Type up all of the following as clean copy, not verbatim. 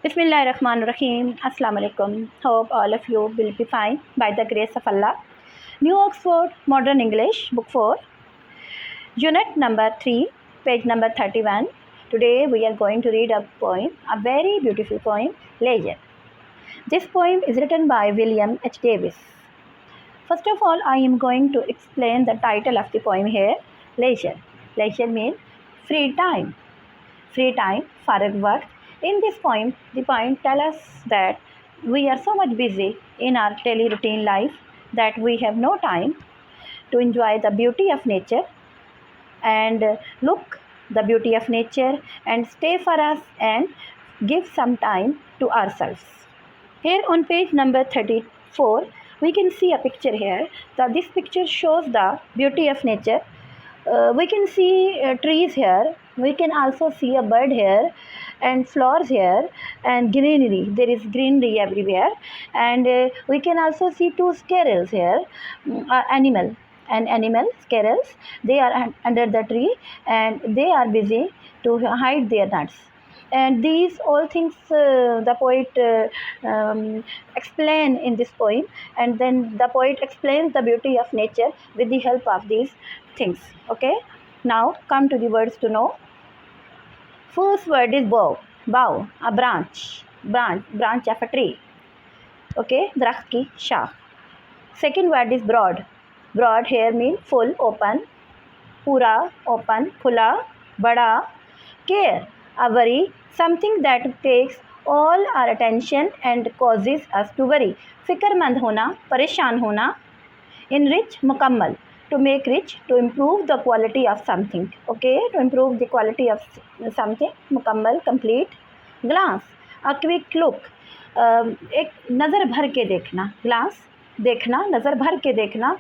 Bismillahirrahmanirrahim. Assalamu alaikum. Hope all of you will be fine by the grace of Allah. New Oxford Modern English, Book 4, Unit number 3, page number 31. Today we are going to read a poem, a very beautiful poem, Leisure. This poem is written by William H. Davis. First of all, I am going to explain the title of the poem here, Leisure. Leisure means free time. Free time, farag waqt. In this poem, the poem tells us that we are so much busy in our daily routine life that we have no time to enjoy the beauty of nature and look the beauty of nature and stay for us and give some time to ourselves. Here on page number 34, we can see a picture here. This picture shows the beauty of nature. We can see trees here. We can also see a bird here and flowers here and greenery. There is greenery everywhere, and we can also see two squirrels here, animal squirrels. They are under the tree and they are busy to hide their nuts. And these all things the poet explain in this poem, and then the poet explains the beauty of nature with the help of these things. Okay, now come to the words to know. First word is bough, a branch of a tree. Okay, दरख्त की शाख. Second word is broad here means full, open, पूरा, open, खुला, बड़ा. Care, a worry, something that takes all our attention and causes us to worry. फिक्रमंद होना, परेशान होना. Enrich, मुकम्मल, to make rich, to improve the quality of something. Okay, to improve the quality of something, मुकम्मल, complete. Glance, a quick look, एक नज़र भर के देखना. Glance, देखना, नज़र भर के देखना.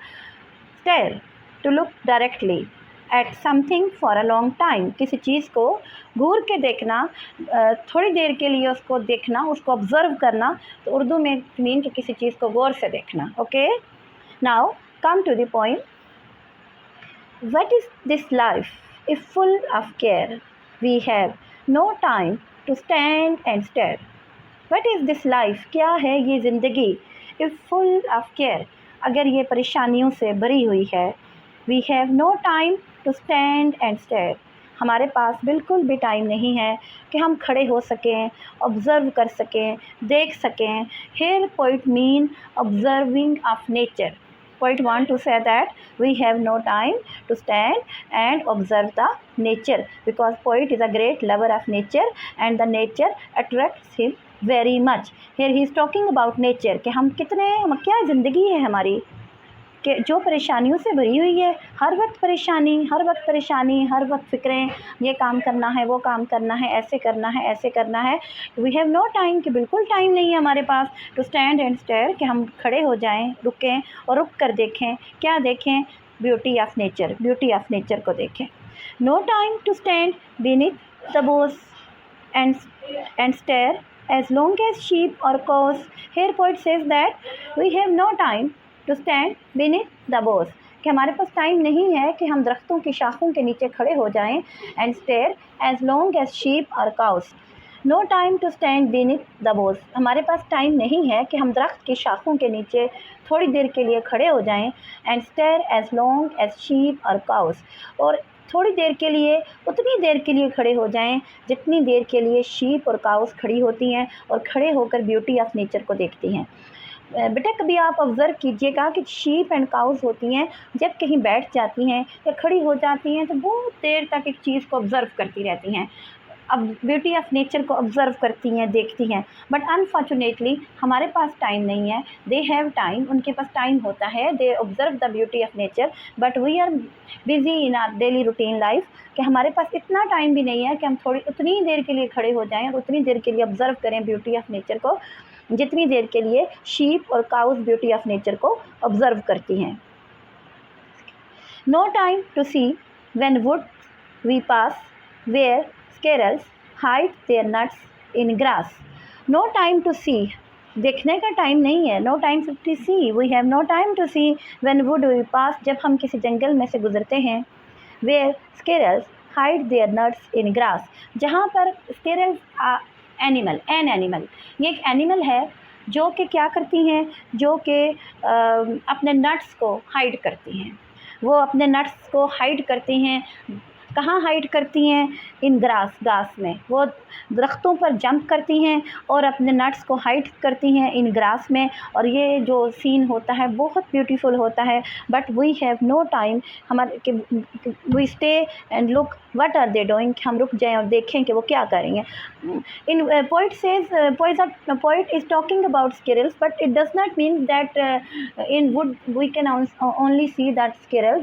Stare, to look directly at something for a long time, किसी चीज़ को घूर के देखना, थोड़ी देर के लिए उसको देखना, उसको ऑब्ज़र्व करना. तो उर्दू में मीन कि किसी चीज़ को गौर से देखना. Okay, now come to the point. What is this life if full of care we have no time to stand and stare. What is this life, क्या है ये ज़िंदगी, इफ़ फुल ऑफ केयर, अगर ये परेशानियों से भरी हुई है. We have no time to stand and stare, हमारे पास बिल्कुल भी टाइम नहीं है कि हम खड़े हो सकें, ऑब्ज़र्व कर सकें, देख सकें. Here poet mean observing of nature. Poet want to say that we have no time to stand and observe the nature, because poet is a great lover of nature and the nature attracts him very much. Here he is talking about nature, कि हम क्या ज़िंदगी है हमारी कि जो परेशानियों से भरी हुई है. हर वक्त परेशानी, हर वक्त फ़िक्रें, ये काम करना है, वो काम करना है, ऐसे करना है, ऐसे करना है. वी हैव नो टाइम, कि बिल्कुल टाइम नहीं है हमारे पास. टू स्टैंड एंड स्टेयर, कि हम खड़े हो जाएं, रुकें और रुक कर देखें. क्या देखें? ब्यूटी ऑफ नेचर को देखें. No time to stand beneath the boughs and stare as long as sheep or cows. Here poet says that we have no time to stand beneath the boughs, कि हमारे पास time नहीं है कि हम दरख्तों की शाखों के नीचे खड़े हो जाएं. And stare as long as sheep or cows. No time to stand beneath the boughs, हमारे पास टाइम नहीं है कि हम दरख्त की शाखों के नीचे थोड़ी देर के लिए खड़े हो जाएं. And stare as long as sheep or cows, और थोड़ी देर के लिए, उतनी देर के लिए खड़े हो जाएं जितनी देर के लिए शीप और काउस खड़ी होती हैं और खड़े होकर ब्यूटी ऑफ नेचर को देखती हैं. बेटा कभी आप ऑब्ज़र्व कीजिएगा कि शीप एंड काउस होती हैं, जब कहीं बैठ जाती हैं या खड़ी हो जाती हैं तो बहुत देर तक एक चीज़ को ऑब्ज़र्व करती रहती हैं. अब ब्यूटी ऑफ नेचर को ऑब्ज़र्व करती हैं, देखती हैं. बट अनफॉर्चुनेटली हमारे पास टाइम नहीं है. दे हैव टाइम, उनके पास टाइम होता है. They observe the beauty of nature, but we are busy in our daily routine life, कि हमारे पास इतना टाइम भी नहीं है कि हम उतनी देर के लिए खड़े हो जाएं और उतनी देर के लिए ऑब्ज़र्व करें ब्यूटी ऑफ नेचर को, जितनी देर के लिए शीप और काउस ब्यूटी ऑफ नेचर को ऑब्ज़र्व करती हैं. No time to see when wood we pass where squirrels hide their nuts in grass. No time to see, देखने का टाइम नहीं है. No time to see, we have no time to see when wood we pass, जब हम किसी जंगल में से गुजरते हैं. Where squirrels hide their nuts in grass, जहाँ पर squirrels एनिमल, एन एनिमल, ये एक एनिमल है जो कि क्या करती हैं, जो कि अपने नट्स को हाइड करती हैं। वो अपने नट्स को हाइड करती हैं। कहाँ हाइड करती हैं? इन ग्रास, घास में। वो दरख्तों पर जंप करती हैं और अपने नट्स को हाइड करती हैं इन ग्रास में। और ये जो सीन होता है बहुत ब्यूटीफुल होता है। But we have no time, हमारे कि we stay and look what are they doing, हम रुक जाएं और देखें कि वो क्या कर रही हैं। In poet says, poet is talking about squirrels, but it does not mean that in wood we can only see that squirrel.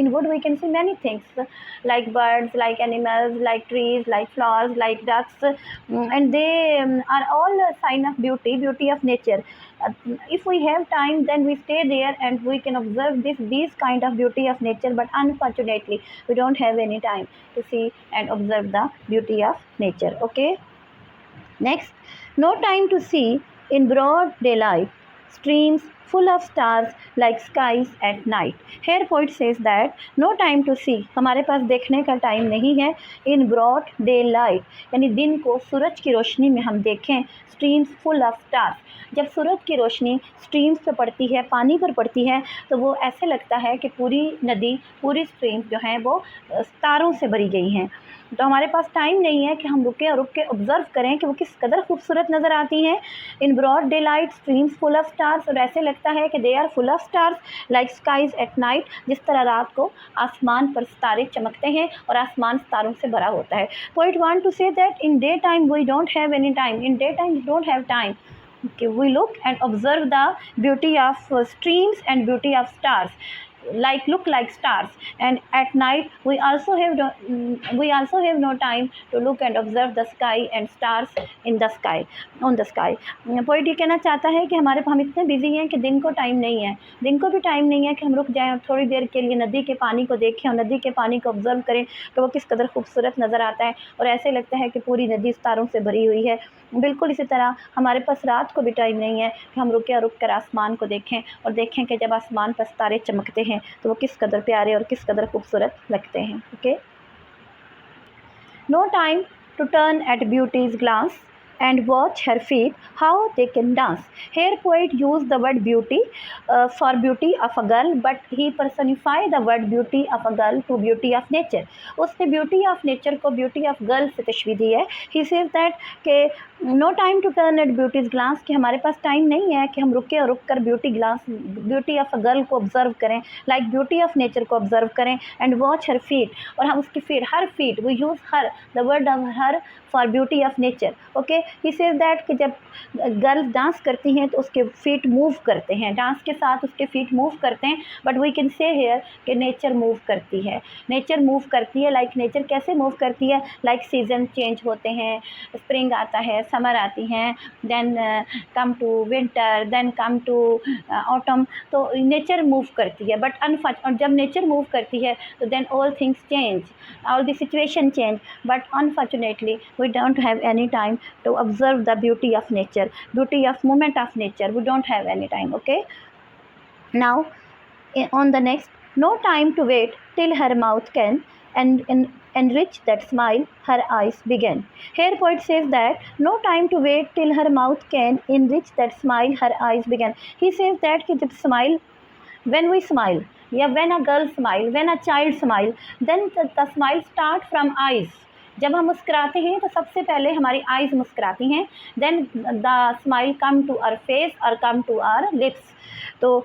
In wood we can see many things like birds, like animals, like trees, like flowers, like ducks, and they are all a sign of beauty of nature. If we have time, then we stay there and we can observe these kind of beauty of nature, but unfortunately we don't have any time to see and observe the beauty of nature. Okay, next, no time to see in broad daylight streams full of stars like skies at night. Here poet says that no time to see, हमारे पास देखने का time नहीं है। in broad daylight, यानी दिन को सूरज की रोशनी में हम देखें। streams full of stars, जब सूरज की रोशनी स्ट्रीम्स पे पड़ती है, पानी पर पड़ती है, तो वो ऐसे लगता है कि पूरी नदी, पूरी स्ट्रीम्स जो हैं वो तारों से भरी गई हैं। तो हमारे पास टाइम नहीं है कि हम रुकें और रुक के ऑब्ज़र्व करें कि वो किस कदर खूबसूरत नज़र आती हैं। In broad daylight streams full of stars, और ऐसे लगता है कि they are full of stars like skies at night, जिस तरह रात को आसमान पर सितारे चमकते हैं और आसमान सितारों से भरा होता है। Poet want to say that in day time we don't have any time, in day time we don't have time. We look and observe the beauty of streams and beauty of stars, look like stars, and at night we also have no time to look and observe the sky and stars in the sky, on the sky. Poet ये कहना चाहता है कि हम इतने busy हैं कि दिन को टाइम नहीं है, दिन को भी टाइम नहीं है कि हम रुक जाएं और थोड़ी देर के लिए नदी के पानी को देखें और नदी के पानी को ऑब्जर्व करें कि वो किस कदर खूबसूरत नज़र आता है और ऐसे लगता है कि पूरी नदी सितारों से भरी हुई है। बिल्कुल इसी तरह हमारे पास रात को भी टाइम नहीं है कि हम रुक कर आसमान को देखें और देखें कि जब आसमान पर सितारे चमकते हैं तो वो किस कदर प्यारे और किस कदर खूबसूरत लगते हैं। Okay, no time to turn at beauty's glass and watch her feet how they can dance. Here poet used the word beauty for beauty of a girl, but he personified the word beauty of a girl to beauty of nature. उसने beauty of nature को beauty of girl से तशबीह दी है। He says that के no time to turn at beauty's glance, कि हमारे पास time नहीं है कि हम रुके और रुक कर beauty of a girl को observe करें, like beauty of nature को observe करें, and watch her feet, और हम उसकी feet, her feet, we use her, the word of her for beauty of nature. Okay, he says that कि जब girls dance करती हैं तो उसके फीट मूव करते हैं, डांस के साथ उसके फीट मूव करते हैं, but we can say here कि नेचर मूव करती है, नेचर मूव करती है। लाइक नेचर कैसे मूव करती है? लाइक सीजन चेंज होते हैं, स्प्रिंग आता है, समर आती हैं, then come to winter, then come to autumn, तो नेचर मूव करती है। बट और जब नेचर मूव करती है तो then all things change, all the situation change, but unfortunately we don't have any time to observe the beauty of nature, beauty of movement of nature. We don't have any time. Okay, now on the next, no time to wait till her mouth can and enrich that smile her eyes begin. Here poet says that no time to wait till her mouth can enrich that smile her eyes begin. He says that कि जब smile, when we smile, yeah, when a girl smile, when a child smile, then the smile start from eyes. जब हम मुस्कुराते हैं तो सबसे पहले हमारी आइज़ मुस्कुराती हैं, then the smile come to our face और कम टू आवर लिप्स। तो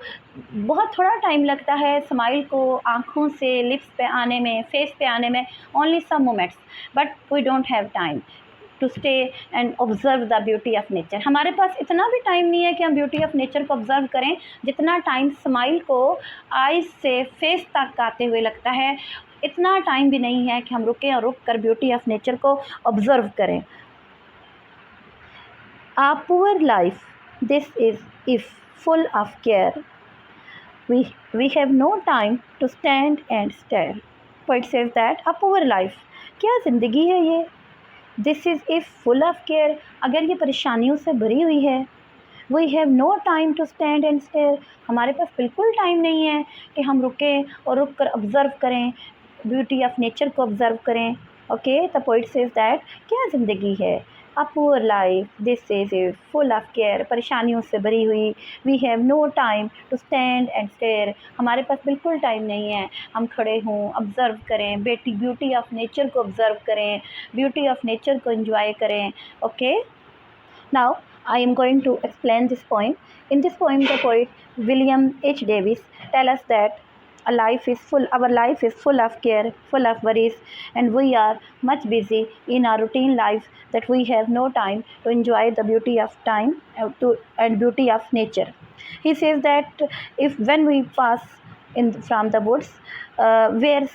बहुत थोड़ा टाइम लगता है स्माइल को आँखों से लिप्स पे आने में, फेस पे आने में, only some moments, but we don't have time to stay and observe the beauty of nature. हमारे पास इतना भी टाइम नहीं है कि हम ब्यूटी ऑफ नेचर को ऑब्ज़र्व करें जितना टाइम स्माइल को आइज़ से फेस तक आते हुए लगता है, इतना टाइम भी नहीं है कि हम रुकें और रुक कर ब्यूटी ऑफ नेचर को ऑब्ज़र्व करें। A poor life this is if full of care, we have no time to stand and stare. Poet says that a poor life, क्या ज़िंदगी है ये, this is if full of care, अगर ये परेशानियों से भरी हुई है, we have no time to stand and stare, हमारे पास बिल्कुल टाइम नहीं है कि हम रुकें और रुक कर ऑब्ज़र्व करें, ब्यूटी ऑफ नेचर को ऑब्ज़र्व करें। Okay, the poet says that क्या ज़िंदगी है, A poor life, this is full of care, परेशानियों से भरी हुई. We have no time to stand and stare. हमारे पास बिल्कुल टाइम नहीं है हम खड़े हों, ऑब्ज़र्व करें, ब्यूटी ऑफ नेचर को ऑब्ज़र्व करें, ब्यूटी ऑफ नेचर को एंजॉय करें. Okay, now I am going to explain this poem. In this poem, the poet William H. Davis tell us that our life is full of care, full of worries, and we are much busy in our routine life that we have no time to enjoy the beauty of time and beauty of nature. He says that if when we pass from the woods, where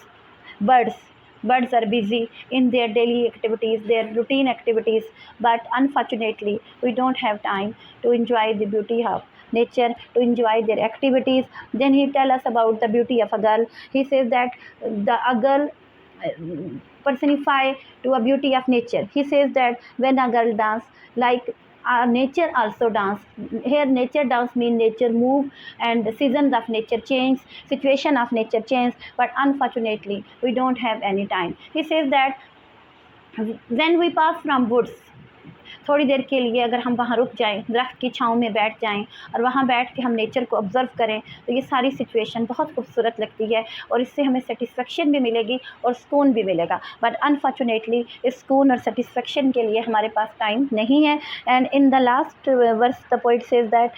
birds birds are busy in their daily activities, their routine activities, but unfortunately we don't have time to enjoy the beauty of nature, to enjoy their activities. Then he tell us about the beauty of a girl. He says that a girl personify to a beauty of nature. He says that when a girl dance, like nature also dance. Here nature dance mean nature move and the seasons of nature change, situation of nature change, but unfortunately we don't have any time. He says that when we pass from woods, थोड़ी देर के लिए अगर हम वहाँ रुक जाएं, दरख्त की छाँव में बैठ जाएं और वहाँ बैठ के हम नेचर को ऑब्ज़र्व करें, तो ये सारी सिचुएशन बहुत खूबसूरत लगती है और इससे हमें सेटिस्फेक्शन भी मिलेगी और सुकून भी मिलेगा. बट अनफॉर्चुनेटली इस सुकून और सेटिस्फेक्शन के लिए हमारे पास टाइम नहीं है. And in the last verse the poet says that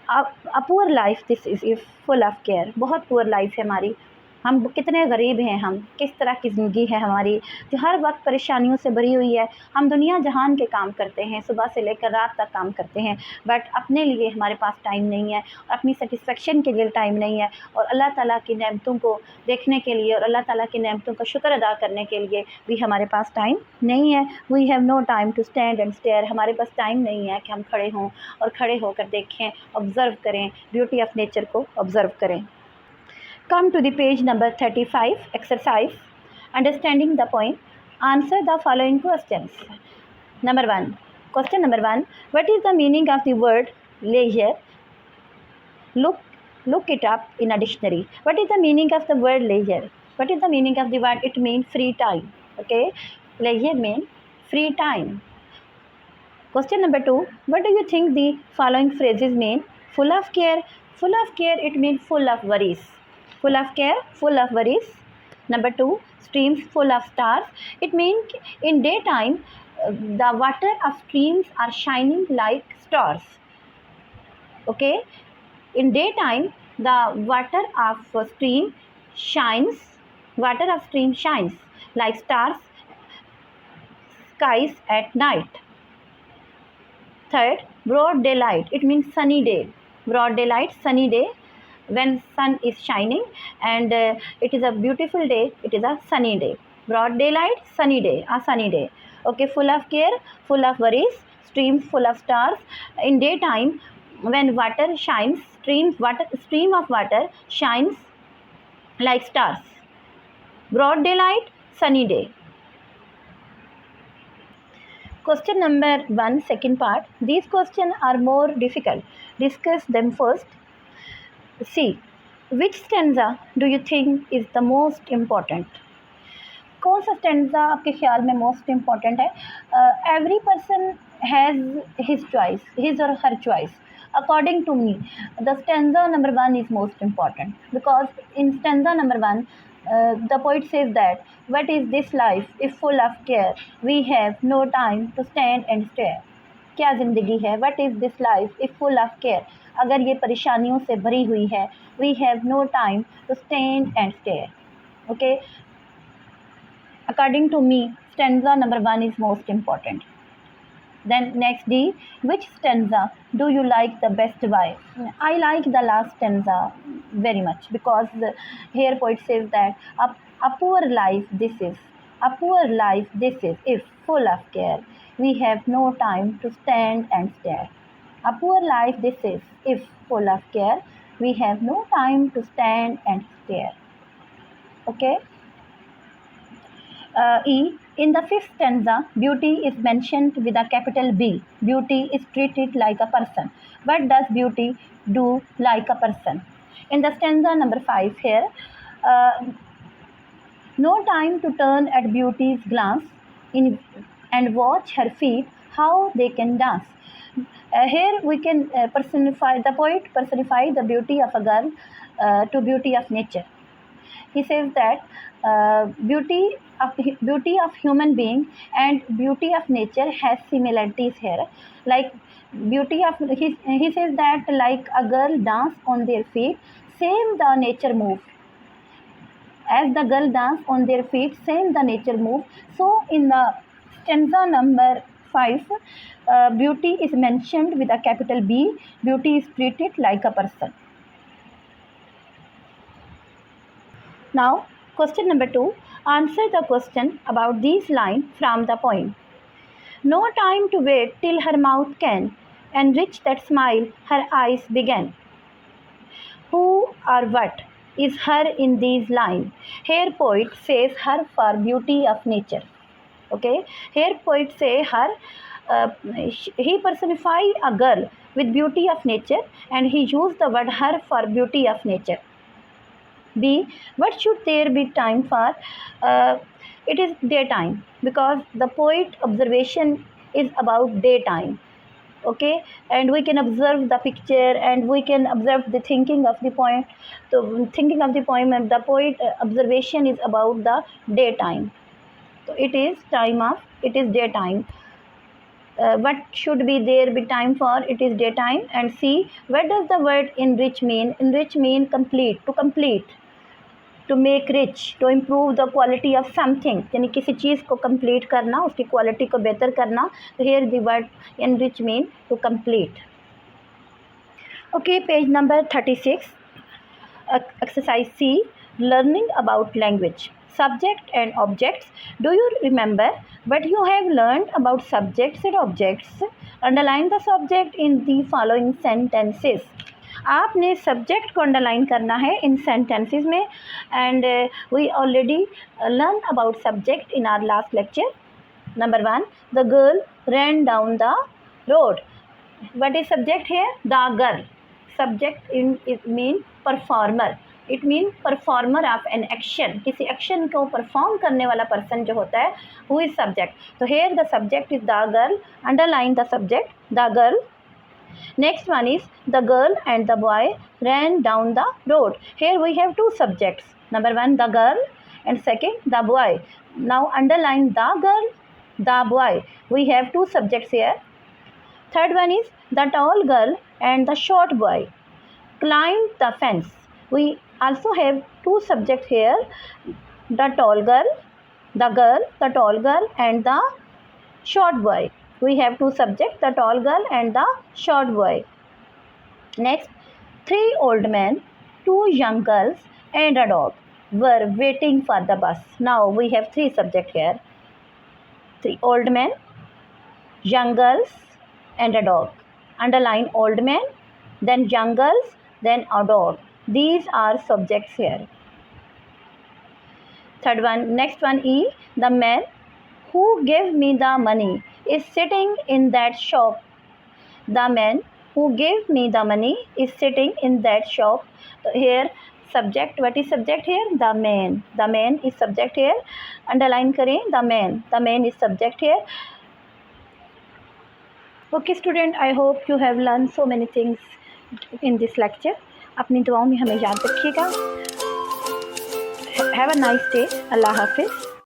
a poor life this is full of care. बहुत पुअर लाइफ है हमारी, हम कितने गरीब हैं, हम किस तरह की ज़िंदगी है हमारी जो हर वक्त परेशानियों से भरी हुई है. हम दुनिया जहान के काम करते हैं, सुबह से लेकर रात तक काम करते हैं, बट अपने लिए हमारे पास टाइम नहीं है, अपनी सेटिस्फेक्शन के लिए टाइम नहीं है और अल्लाह ताला की नेमतों को देखने के लिए और अल्लाह ताला की नेमतों का शुक्र अदा करने के लिए भी हमारे पास टाइम नहीं है. We have no time to stand and stare. हमारे पास टाइम नहीं है कि हम खड़े हों और खड़े होकर देखें, ऑब्ज़र्व करें, ब्यूटी ऑफ नेचर को ऑब्ज़र्व करें. Come to the page number 35, exercise, understanding the poem. Answer the following questions. Number 1. Question number 1. What is the meaning of the word leisure? Look it up in a dictionary. What is the meaning of the word leisure? What is the meaning of the word? It means free time. Okay. Leisure means free time. Question number 2. What do you think the following phrases mean? Full of care. Full of care, it means full of worries. Full of care, full of worries. Number 2, streams full of stars. It means in daytime, the water of streams are shining like stars. Okay, in daytime, the water of stream shines. Water of stream shines like stars. Skies at night. Third, broad daylight. It means sunny day. Broad daylight, sunny day. When sun is shining and it is a beautiful day, it is a sunny day. Broad daylight, sunny day, a sunny day. Okay, full of care, full of worries, streams full of stars. In daytime, when water shines, stream of water shines like stars. Broad daylight, sunny day. Question number 1, second part. These questions are more difficult. Discuss them first. See, which stanza do you think is the most important? कौन सा stanza आपके ख्याल में most important है? Every person has his choice, his और her choice. According to me, the stanza number 1 is most important because in stanza number 1, the poet says that what is this life if full of care? We have no time to stand and stare. क्या ज़िंदगी है? What is this life if full of care? अगर ये परेशानियों से भरी हुई है. We have no time to stand and stare. Okay. According to me, stanza number 1 is most important. Then next D, which stanza do you like the best? Why? I like the last stanza very much because here poet says that a poor life this is. A poor life this is if full of care. We have no time to stand and stare. A poor life this is if full of care. We have no time to stand and stare. Okay. E. In the fifth stanza, beauty is mentioned with a capital B. Beauty is treated like a person. What does beauty do like a person? In the stanza number 5 here, no time to turn at beauty's glance. and watch her feet, how they can dance. Here we can personify, the poet personify the beauty of a girl to beauty of nature. He says that beauty of human being and beauty of nature has similarities here. Like beauty of he says that like a girl dance on their feet, same the nature move. As the girl dance on their feet, same the nature move. So in the stanza number 5, beauty is mentioned with a capital B. Beauty is treated like a person. Now, question number 2. Answer the question about these lines from the poem. No time to wait till her mouth can enrich that smile her eyes began. Who or what is her in these lines? Here poet says her for beauty of nature. Okay, here poet say her, he personify a girl with beauty of nature and he used the word her for beauty of nature. B. What should there be time for? It is daytime because the poet observation is about daytime. Okay, and we can observe the picture and we can observe the thinking of the poem. So thinking of the poem and the poet observation is about the daytime. So it is daytime. What should be there be time for? It is daytime. And see, what does the word enrich mean? Enrich mean complete, to complete, to make rich, to improve the quality of something, यानी किसी चीज़ को complete करना, उसकी quality को बेहतर करना. तो here the word enrich mean to complete. Okay, page number 36. Exercise C, learning about language. Subject and objects. Do you remember what you have learned about subjects and objects? Underline the subject in the following sentences. आपने subject को underline करना है इन sentences में. And we already learn about subject in our last lecture. Number 1, the girl ran down the road. What is subject here? The girl. Subject in it mean performer. It mean performer of an action. किसी action को perform करने वाला person जो होता है, who is subject. तो here the subject is the girl. Underline the subject, the girl. Next one is the girl and the boy ran down the road. Here we have two subjects. Number 1, the girl, and second, the boy. Now underline the girl, the boy. We have two subjects here. Third one is the tall girl and the short boy climbed the fence. We also have two subjects here. The tall girl, the tall girl and the short boy. We have two subjects, the tall girl and the short boy. Next, 3 old men, 2 young girls and a dog were waiting for the bus. Now we have 3 subjects here. 3 old men, young girls and a dog. Underline old men, then young girls, then a dog. These are subjects here. Third one, next one E, the man who gave me the money is sitting in that shop. The man who gave me the money is sitting in that shop. So here subject, what is subject here? The man. The man is subject here. Underline करें, the man. The man is subject here. Okay student, I hope you have learned so many things in this lecture. अपनी दुआओं में हमें याद रखिएगा. Have a nice day. Allah Hafiz.